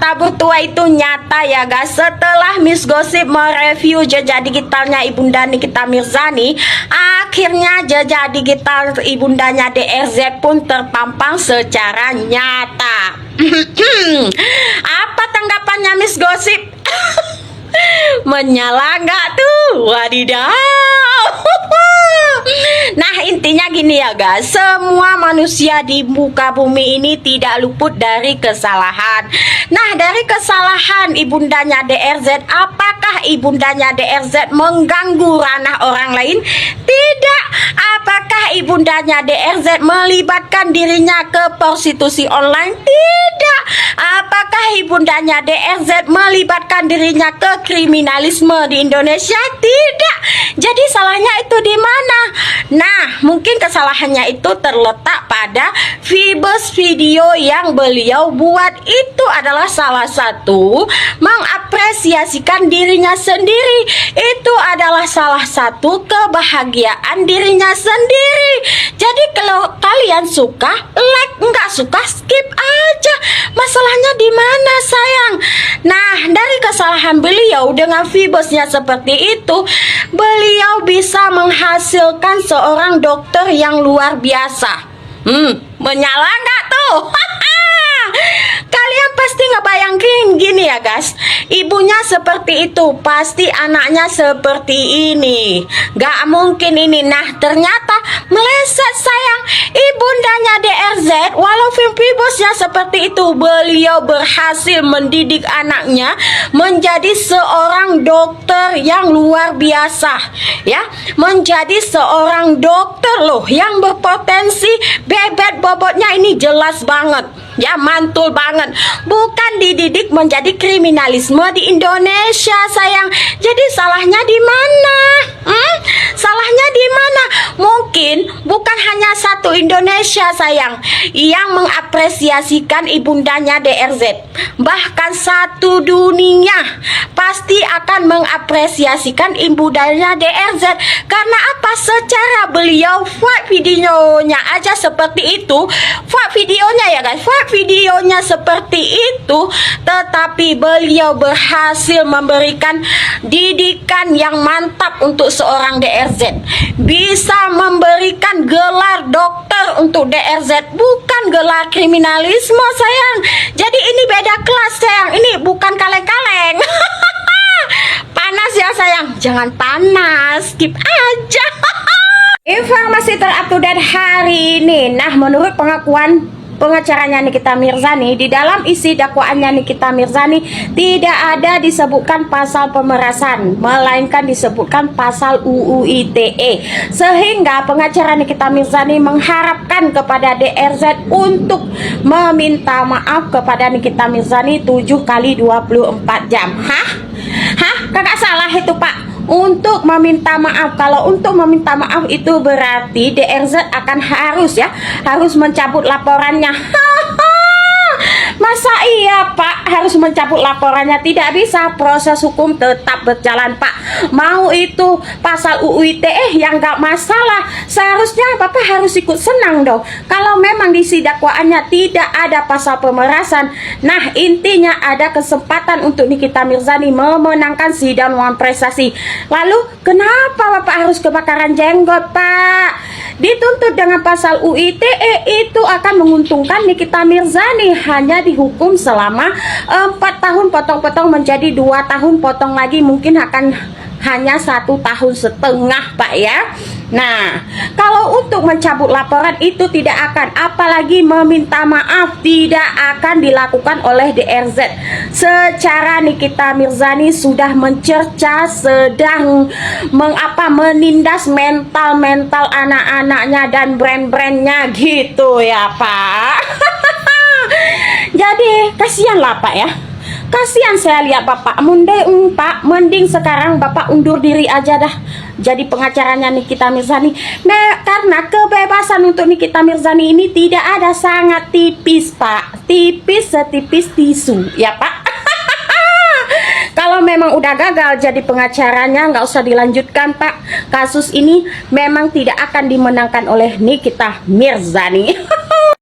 kata bertua itu nyata ya guys. Setelah Miss Gossip mereview jejak digitalnya Ibunda Nikita Mirzani, akhirnya jejak digital ibundanya DRZ pun terpampang secara nyata. Apa tanggapannya Miss Gossip? Menyala nggak tuh? Wadidaw. Nah, intinya gini ya guys, semua manusia di muka bumi ini tidak luput dari kesalahan. Nah, dari kesalahan ibundanya DRZ, apakah ibundanya DRZ mengganggu ranah orang lain? Tidak. Apakah ibundanya DRZ melibatkan dirinya ke prostitusi online? Tidak. Apakah ibundanya DRZ melibatkan dirinya ke kriminalisme di Indonesia? Tidak. Jadi salahnya itu di mana? Nah, mungkin kesalahannya itu terletak pada Vibes video yang beliau buat. Itu adalah salah satu mengapresiasikan dirinya sendiri. Itu adalah salah satu kebahagiaan dirinya sendiri. Jadi kalau kalian suka, like, nggak suka skip aja. Masalahnya di mana sayang? Nah, dari kesalahan beliau dengan Vibesnya seperti itu, beliau bisa menghasilkan seorang dokter yang luar biasa. Menyala nggak tuh? Kalian pasti ngebayangin gini ya guys, ibunya seperti itu, pasti anaknya seperti ini. Gak mungkin ini. Nah, ternyata meleset sayang. Ibundanya DRZ, walaupun Vibesnya seperti itu, beliau berhasil mendidik anaknya menjadi seorang dokter yang luar biasa. Ya, menjadi seorang dokter loh yang berpotensi. Bebet bobotnya ini jelas banget. Ya, mantul banget. Bukan dididik menjadi kriminalisme di Indonesia sayang. Jadi salahnya di mana? Salahnya di mana? Mungkin bukan hanya satu Indonesia sayang yang mengapresiasikan ibundanya DRZ. Bahkan satu dunia pasti akan mengapresiasikan ibundanya DRZ. Karena apa? Secara beliau buat videonya aja seperti itu. Buat videonya ya guys, buat videonya seperti itu, tetapi beliau berhasil memberikan didikan yang mantap untuk seorang DRZ. Bisa memberikan gelar dokter untuk DRZ, bukan gelar kriminalisme sayang. Jadi ini beda kelas sayang, ini bukan kaleng-kaleng. Panas ya sayang, jangan panas, skip aja. Informasi terupdate hari ini. Nah, menurut pengakuan pengacaranya Nikita Mirzani, di dalam isi dakwaannya Nikita Mirzani tidak ada disebutkan pasal pemerasan, melainkan disebutkan pasal UU ITE. Sehingga pengacara Nikita Mirzani mengharapkan kepada DRZ untuk meminta maaf kepada Nikita Mirzani 7 kali 24 jam. Hah? Kakak salah itu Pak. Untuk meminta maaf, kalau untuk meminta maaf itu berarti DRZ akan harus mencabut laporannya. Masa iya Pak harus mencabut laporannya? Tidak bisa, proses hukum tetap berjalan Pak. Mau itu pasal UU ITE yang gak masalah, seharusnya Bapak harus ikut senang dong kalau memang di dakwaannya tidak ada pasal pemerasan. Nah, intinya ada kesempatan untuk Nikita Mirzani memenangkan sidang One Prestasi. Lalu kenapa Bapak harus kebakaran jenggot Pak? Dituntut dengan pasal UU ITE itu akan menguntungkan Nikita Mirzani, hanya dihukum selama 4 tahun potong-potong menjadi 2 tahun potong lagi, mungkin akan hanya 1 tahun setengah Pak ya. Nah, kalau untuk mencabut laporan itu tidak akan, apalagi meminta maaf tidak akan dilakukan oleh DRZ. Secara Nikita Mirzani sudah mencerca, sedang menindas mental anak-anaknya dan brand-brandnya gitu ya Pak. Jadi kasihan lah Pak ya. Kasihan saya lihat Bapak. Mending sekarang Bapak undur diri aja dah jadi pengacaranya Nikita Mirzani. Karena kebebasan untuk Nikita Mirzani ini tidak ada, sangat tipis Pak. Tipis setipis tisu ya Pak. Kalau memang udah gagal jadi pengacaranya, nggak usah dilanjutkan Pak. Kasus ini memang tidak akan dimenangkan oleh Nikita Mirzani.